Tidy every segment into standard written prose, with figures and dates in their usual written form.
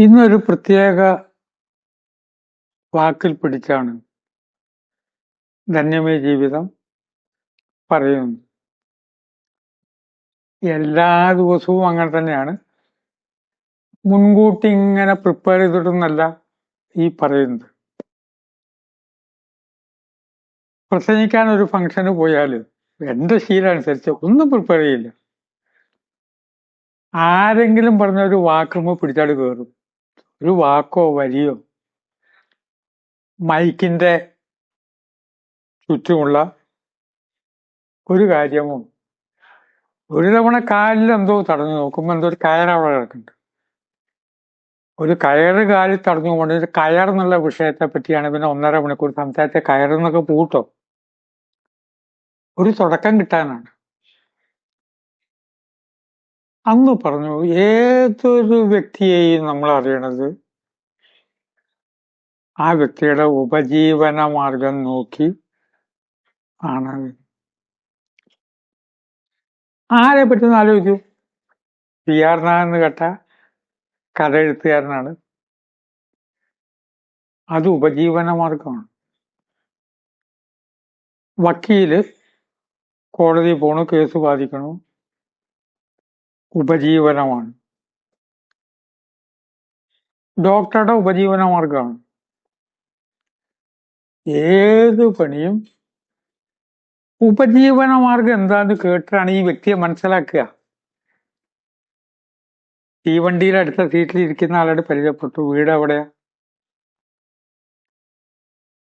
ഇന്നൊരു പ്രത്യേക വാക്കിൽ പിടിച്ചാണ് ധന്യമേ ജീവിതം പറയുന്നത്. എല്ലാ ദിവസവും അങ്ങനെ തന്നെയാണ്. മുൻകൂട്ടി ഇങ്ങനെ പ്രിപ്പയർ ചെയ്തിട്ടൊന്നല്ല ഈ പറയുന്നത്. പ്രസംഗിക്കാൻ ഒരു ഫംഗ്ഷന് പോയാൽ എന്റെ ശീലം അനുസരിച്ച് ഒന്നും പ്രിപ്പയർ ചെയ്യില്ല. ആരെങ്കിലും പറഞ്ഞ ഒരു വാക്കുമ്പോ പിടിച്ചാട് കയറും. ഒരു വാക്കോ വരിയോ മൈക്കിന്റെ ചുറ്റുമുള്ള ഒരു കാര്യമോ ഒരു തവണ കാലിൽ എന്തോ തടഞ്ഞു നോക്കുമ്പോ എന്തോ ഒരു കയർ അവിടെ കിടക്കുന്നുണ്ട്. ഒരു കയറ് കാലിൽ തടഞ്ഞു കൊണ്ട് കയർ എന്നുള്ള വിഷയത്തെ പറ്റിയാണ് പിന്നെ 1.5 മണിക്കൂർ സംസാരിച്ച കയറെന്നൊക്കെ പൂട്ടോ. ഒരു തുടക്കം കിട്ടാനാണ്. അന്ന് പറഞ്ഞു ഏതൊരു വ്യക്തിയെയും നമ്മൾ അറിയണത് ആ വ്യക്തിയുടെ ഉപജീവന മാർഗം നോക്കി ആണ്. ആരെ പറ്റുന്ന ആലോചിച്ചു. പി ആർ നായർ കേട്ട കഥ എഴുത്തുകാരനാണ്. അത് ഉപജീവന മാർഗമാണ്. വക്കീല് കോടതി പോണു, കേസ് ബാധിക്കണു, ഉപജീവനമാണ്. ഡോക്ടറുടെ ഉപജീവന മാർഗമാണ്. ഏത് പണിയും ഉപജീവന മാർഗം എന്താന്ന് കേട്ടാണ് ഈ വ്യക്തിയെ മനസ്സിലാക്കുക. തീവണ്ടിയിൽ അടുത്ത സീറ്റിൽ ഇരിക്കുന്ന ആളോട് പരിചയപ്പെട്ടു, വീട് എവിടെയാ?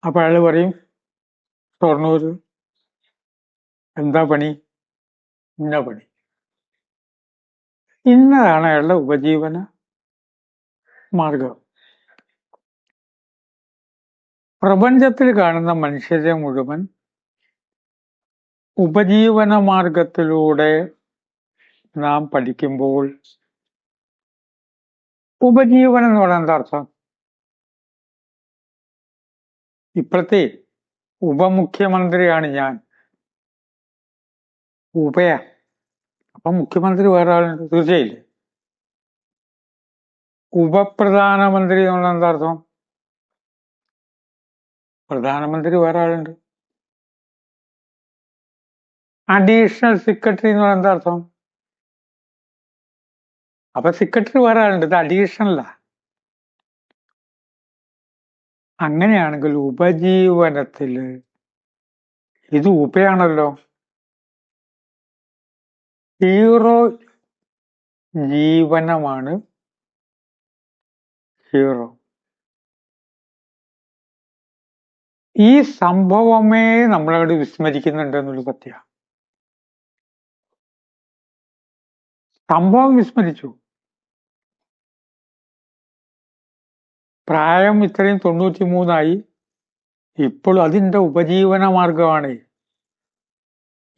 അപ്പൊ അയാൾ പറയും ഷൊർണൂര്. എന്താ പണി? ഇന്ന പണി. ഇന്നതാണ് അയാളുടെ ഉപജീവന മാർഗം. പ്രപഞ്ചത്തിൽ കാണുന്ന മനുഷ്യരെ മുഴുവൻ ഉപജീവന മാർഗത്തിലൂടെ നാം പഠിക്കുമ്പോൾ ഉപജീവനം എന്ന് പറയാൻ എന്താ അർത്ഥം? ഇപ്പോഴത്തെ ഉപമുഖ്യമന്ത്രിയാണ് ഞാൻ. ഉപയാ. അപ്പൊ മുഖ്യമന്ത്രി വേറെ ആളുണ്ട്, തീർച്ചയായില്ലേ? ഉപപ്രധാനമന്ത്രി എന്നുള്ള എന്താ അർത്ഥം? പ്രധാനമന്ത്രി വേറെ ആളുണ്ട്. അഡീഷണൽ സെക്രട്ടറി എന്ന് പറഞ്ഞാൽ എന്താ അർത്ഥം? അപ്പൊ സെക്രട്ടറി വേറെ ആളുണ്ട്, ഇത് അഡീഷണലാ. അങ്ങനെയാണെങ്കിൽ ഉപജീവനത്തില് ഇത് ഉപയാണല്ലോ. Hero ജീവനമാണ് hero. ഈ സംഭവമേ നമ്മളവിടെ വിസ്മരിക്കുന്നുണ്ട് എന്നുള്ള സത്യ. സംഭവം വിസ്മരിച്ചു. പ്രായം ഇത്രയും 93 ഇപ്പോൾ അതിന്റെ ഉപജീവന മാർഗമാണ്.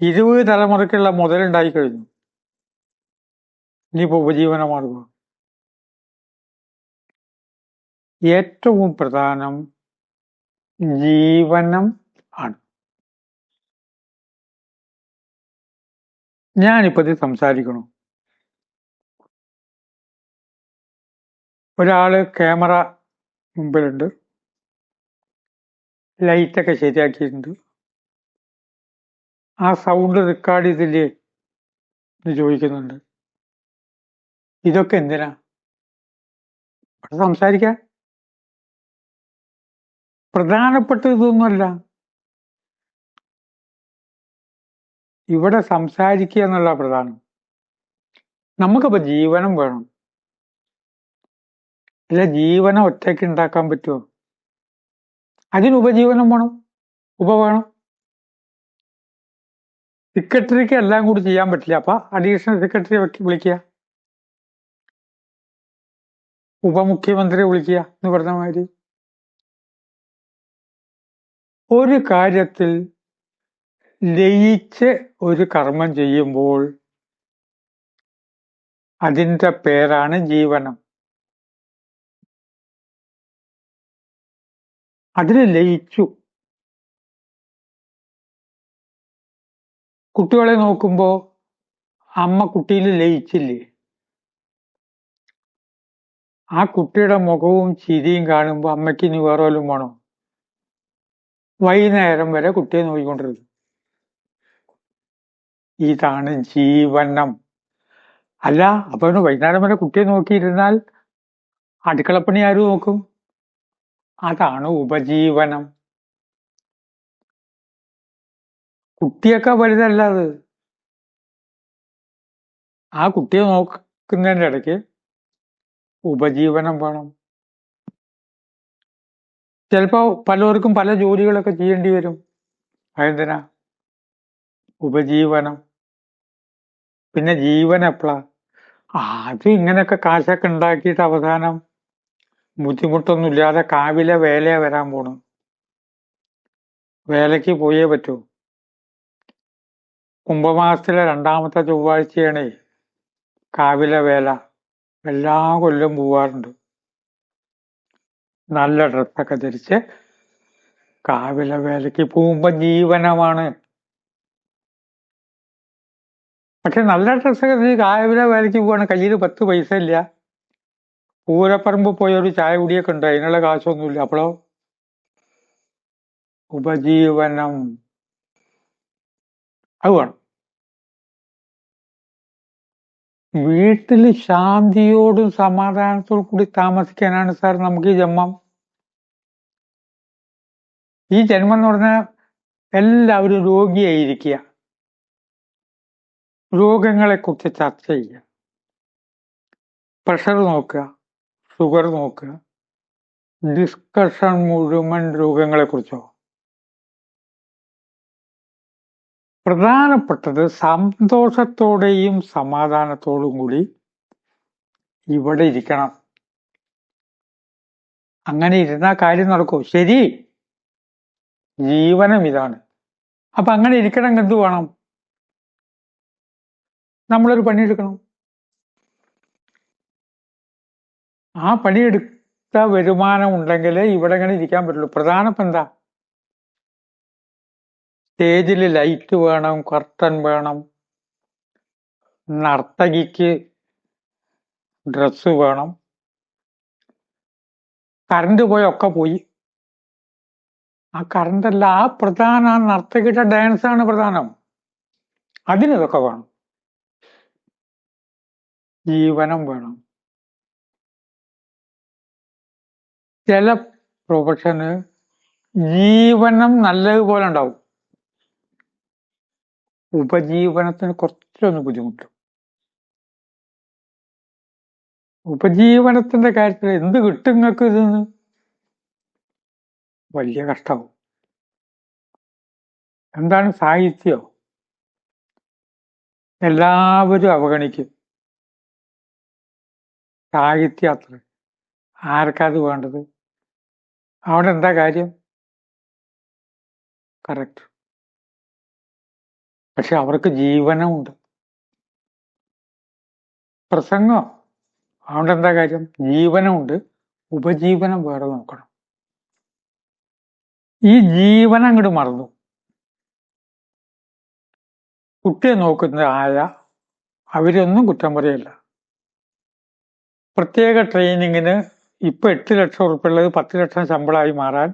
20 തലമുറയ്ക്കുള്ള മുതലുണ്ടായി കഴിഞ്ഞു. ഇനിയിപ്പോ ഉപജീവന മാർഗം. ഏറ്റവും പ്രധാനം ജീവനം ആണ്. ഞാനിപ്പോ ഇത് സംസാരിക്കണു. ഒരാള് ക്യാമറ മുമ്പിലുണ്ട്, ലൈറ്റൊക്കെ ശരിയാക്കിയിട്ടുണ്ട്. ആ സൗണ്ട് റെക്കോർഡ് ചെയ്തില്ലേ എന്ന് ചോദിക്കുന്നുണ്ട്. ഇതൊക്കെ എന്തിനാ? ഇവിടെ സംസാരിക്കാൻ. പ്രധാനപ്പെട്ട ഇതൊന്നുമല്ല. ഇവിടെ സംസാരിക്കുക എന്നുള്ള പ്രധാനം. നമുക്കിപ്പോ ജീവനം വേണം. അല്ല, ജീവനം ഒറ്റയ്ക്ക് ഉണ്ടാക്കാൻ പറ്റുമോ? അതിന് ഉപജീവനം വേണം, വേണം. സെക്രട്ടറിക്ക് എല്ലാം കൂടി ചെയ്യാൻ പറ്റില്ല. അപ്പൊ അഡീഷണൽ സെക്രട്ടറി വിളിക്കുക, ഉപമുഖ്യമന്ത്രിയെ വിളിക്കുക എന്ന് പറഞ്ഞ മാതിരി. ഒരു കാര്യത്തിൽ ലയിച്ച് ഒരു കർമ്മം ചെയ്യുമ്പോൾ അതിന്റെ പേരാണ് ജീവനം. അതിൽ ലയിച്ചു. കുട്ടികളെ നോക്കുമ്പോ അമ്മ കുട്ടിയിൽ ലയിച്ചില്ലേ? ആ കുട്ടിയുടെ മുഖവും ചിരിയും കാണുമ്പോൾ അമ്മയ്ക്ക് ഇനി വേറെ വല്ലതും വേണോ? വൈകുന്നേരം വരെ കുട്ടിയെ നോക്കിക്കൊണ്ടിരുന്നു. ഇതാണ് ജീവനം. അല്ല, അപ്പൊ വൈകുന്നേരം വരെ കുട്ടിയെ നോക്കിയിരുന്നാൽ അടുക്കളപ്പണി ആര് നോക്കും? അതാണ് ഉപജീവനം. കുട്ടിയൊക്കെ വലുതല്ല അത്. ആ കുട്ടിയെ നോക്കുന്നതിന്റെ ഇടയ്ക്ക് ഉപജീവനം വേണം. ചിലപ്പോ പലർക്കും പല ജോലികളൊക്കെ ചെയ്യേണ്ടി വരും. അതെന്തിനാ? ഉപജീവനം. പിന്നെ ജീവൻ എപ്പോഴാ? അത് ഇങ്ങനെയൊക്കെ കാശൊക്കെ ഉണ്ടാക്കിയിട്ട് അവസാനം ബുദ്ധിമുട്ടൊന്നുമില്ലാതെ കാവിലെ വേലയെ വരാൻ പോണു. വേലയ്ക്ക് പോയേ പറ്റൂ. കുംഭമാസത്തിലെ 2ാമത്തെ ചൊവ്വാഴ്ചയാണ് കാവിലെ വേല. എല്ലാ കൊല്ലം പോവാറുണ്ട്. നല്ല ഡ്രസ്സൊക്കെ ധരിച്ച് കാവിലെ വേലയ്ക്ക് പോകുമ്പോ ജീവനമാണ്. പക്ഷെ നല്ല ഡ്രസ്സൊക്കെ ധരിച്ച് കാവിലെ വേലയ്ക്ക് പോവാണ്, കയ്യിൽ 10 പൈസ ഇല്ല. പൂരപ്പറമ്പ് പോയ ഒരു ചായ കുടിയൊക്കെ ഉണ്ട്, അതിനുള്ള കാശൊന്നുമില്ല. അപ്പോഴോ? ഉപജീവനം. അത് വേണം. വീട്ടിൽ ശാന്തിയോടും സമാധാനത്തോടും കൂടി താമസിക്കാനാണ് സാർ നമുക്ക് ഈ ജന്മം. ഈ ജന്മം എന്ന് പറഞ്ഞാൽ എല്ലാവരും രോഗിയായിരിക്കുക, രോഗങ്ങളെക്കുറിച്ച് ചർച്ച ചെയ്യുക, പ്രഷർ നോക്കുക, ഷുഗർ നോക്കുക, ഡിസ്കഷൻ മുഴുവൻ രോഗങ്ങളെക്കുറിച്ചോ. പ്രധാനപ്പെട്ടത് സന്തോഷത്തോടെയും സമാധാനത്തോടും കൂടി ഇവിടെ ഇരിക്കണം. അങ്ങനെ ഇരുന്ന കാര്യം നടക്കൂ. ശരി, ജീവനം ഇതാണ്. അപ്പൊ അങ്ങനെ ഇരിക്കണം. എന്ത് വേണം? നമ്മളൊരു പണിയെടുക്കണം. ആ പണിയെടുത്ത വരുമാനം ഉണ്ടെങ്കിലേ ഇവിടെ ഇങ്ങനെ ഇരിക്കാൻ പറ്റുള്ളൂ. പ്രധാനപ്പെട്ട എന്താ? സ്റ്റേജിൽ ലൈറ്റ് വേണം, കർട്ടൻ വേണം, നർത്തകിക്ക് ഡ്രസ്സ് വേണം. കറണ്ട് പോയൊക്കെ പോയി. ആ കറണ്ടല്ല, ആ പ്രധാന നർത്തകിയുടെ ഡാൻസാണ് പ്രധാനം. അതിനിതൊക്കെ വേണം. ജീവനം വേണം. ചില പ്രൊഫഷന് ജീവനം നല്ലതുപോലെ ഉണ്ടാവും, ഉപജീവനത്തിന് കുറച്ചൊന്ന് ബുദ്ധിമുട്ടും. ഉപജീവനത്തിന്റെ കാര്യത്തിൽ എന്ത് കിട്ടും നിങ്ങൾക്ക് ഇതെന്ന്? വലിയ കഷ്ടമാവും. എന്താണ് സാഹിത്യം? എല്ലാവരും അവഗണിക്കും. സാഹിത്യം അത്ര ആർക്കത് വേണ്ടത്? അവിടെ എന്താ കാര്യം? കറക്റ്റ്. പക്ഷെ അവർക്ക് ജീവനമുണ്ട്. പ്രസംഗം അവിടെ എന്താ കാര്യം? ജീവനമുണ്ട്. ഉപജീവനം വേറെ നോക്കണം. ഈ ജീവനം അങ്ങോട്ട് മറന്നു. കുട്ടിയെ നോക്കുന്ന അവരൊന്നും കുറ്റം പറയല്ല. പ്രത്യേക ട്രെയിനിങ്ങിന് ഇപ്പൊ 8 ലക്ഷം ഉറുപ്പിള്ളത് 10 ലക്ഷം ശമ്പളമായി മാറാൻ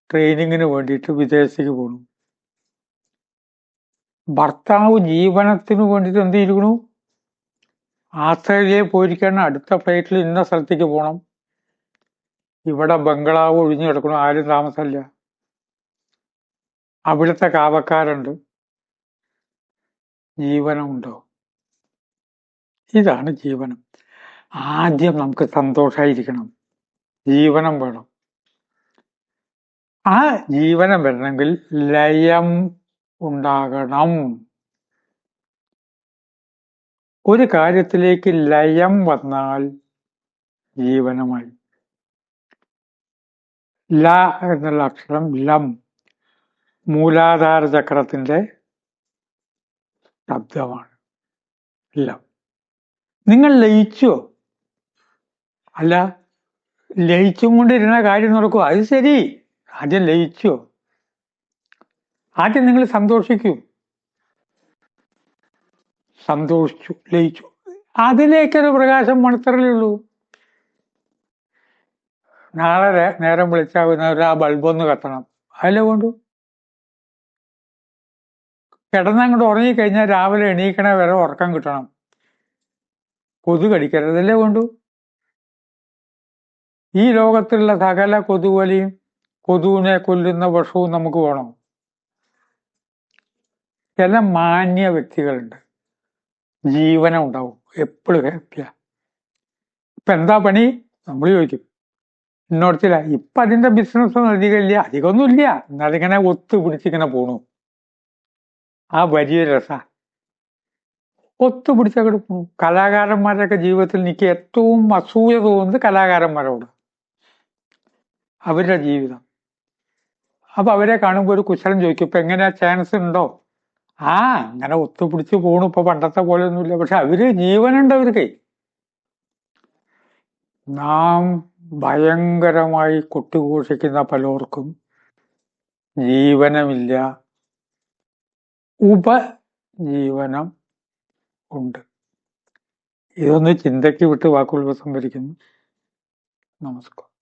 ട്രെയിനിങ്ങിന് വേണ്ടിയിട്ട് വിദേശത്തേക്ക് പോകണം. ഭർത്താവ് ജീവനത്തിന് വേണ്ടിയിട്ട് എന്ത് ചെയ്തിരിക്കണു? ആസ്ട്രേലിയയിൽ പോയിരിക്കാണ്. അടുത്ത ഫ്ലൈറ്റിൽ ഇന്ന സ്ഥലത്തേക്ക് പോകണം. ഇവിടെ ബംഗ്ലാവ് ഒഴിഞ്ഞു കിടക്കണം, ആരും താമസമില്ല. അവിടുത്തെ കാവക്കാരുണ്ട്. ജീവനമുണ്ടോ? ഇതാണ് ജീവനം. ആദ്യം നമുക്ക് സന്തോഷമായിരിക്കണം. ജീവനം വേണം. ആ ജീവനം വരണമെങ്കിൽ ലയം ഉണ്ടാകണം. ഒരു കാര്യത്തിലേക്ക് ലയം വന്നാൽ ജീവനമായി. ല എന്നുള്ള അക്ഷരം ലം, മൂലാധാര ചക്രത്തിന്റെ ശബ്ദമാണ്. ലം. നിങ്ങൾ ലയിച്ചോ? അല്ല, ലയിച്ചും കൊണ്ടിരുന്ന കാര്യം നടക്കുമോ? അത് ശരി, ആദ്യം ലയിച്ചോ? ആദ്യം നിങ്ങൾ സന്തോഷിക്കൂ. സന്തോഷിച്ചു, ലയിച്ചു, അതിലേക്കൊരു പ്രകാശം മണത്തറലേ ഉള്ളൂ. നാളെ നേരം വിളിച്ചാൽ പിന്നെ ആ ബൾബൊന്ന് കത്തണം. അതിലെ കൊണ്ടു കിടന്നങ്ങോട്ട് ഉറങ്ങിക്കഴിഞ്ഞാൽ രാവിലെ എണീക്കണ വരെ ഉറക്കം കിട്ടണം. കൊതു കടിക്കരുതല്ലേ കൊണ്ടു. ഈ ലോകത്തുള്ള സകല കൊതുവലിയും കൊതുവിനെ കൊല്ലുന്ന വിഷവും നമുക്ക് വേണം. ചില മാന്യ വ്യക്തികളുണ്ട്, ജീവനം ഉണ്ടാവും, എപ്പോഴും ഹാപ്പിയാ. ഇപ്പൊ എന്താ പണി നമ്മൾ ചോദിക്കും. ഇന്നോടത്തില്ല ഇപ്പൊ അതിന്റെ ബിസിനസ്സൊന്നും അധികമൊന്നും ഇല്ല, എന്നതിങ്ങനെ ഒത്തു പിടിച്ചിങ്ങനെ പോണു. ആ വലിയ രസ ഒത്തുപിടിച്ചങ്ങോട്ട് പോകും. കലാകാരന്മാരുടെയൊക്കെ ജീവിതത്തിൽ എനിക്ക് ഏറ്റവും അസൂയ തോന്നുന്നത് കലാകാരന്മാരോട്, അവരുടെ ജീവിതം. അപ്പൊ അവരെ കാണുമ്പോൾ ഒരു കുശലം ചോദിക്കും, ഇപ്പൊ എങ്ങനെയാ, ചാൻസ് ഉണ്ടോ? അങ്ങനെ ഒത്തുപിടിച്ച് പോണു, ഇപ്പൊ പണ്ടത്തെ പോലെ ഒന്നുമില്ല. പക്ഷെ അവര് ജീവനുണ്ട് അവർക്ക്. നാം ഭയങ്കരമായി കൊട്ടിഘോഷിക്കുന്ന പലർക്കും ജീവനമില്ല, ഉപജീവനം ഉണ്ട്. ഇതൊന്ന് ചിന്തയ്ക്ക് വിട്ട് വാക്കുകൾ സംഭരിക്കുന്നു. നമസ്കാരം.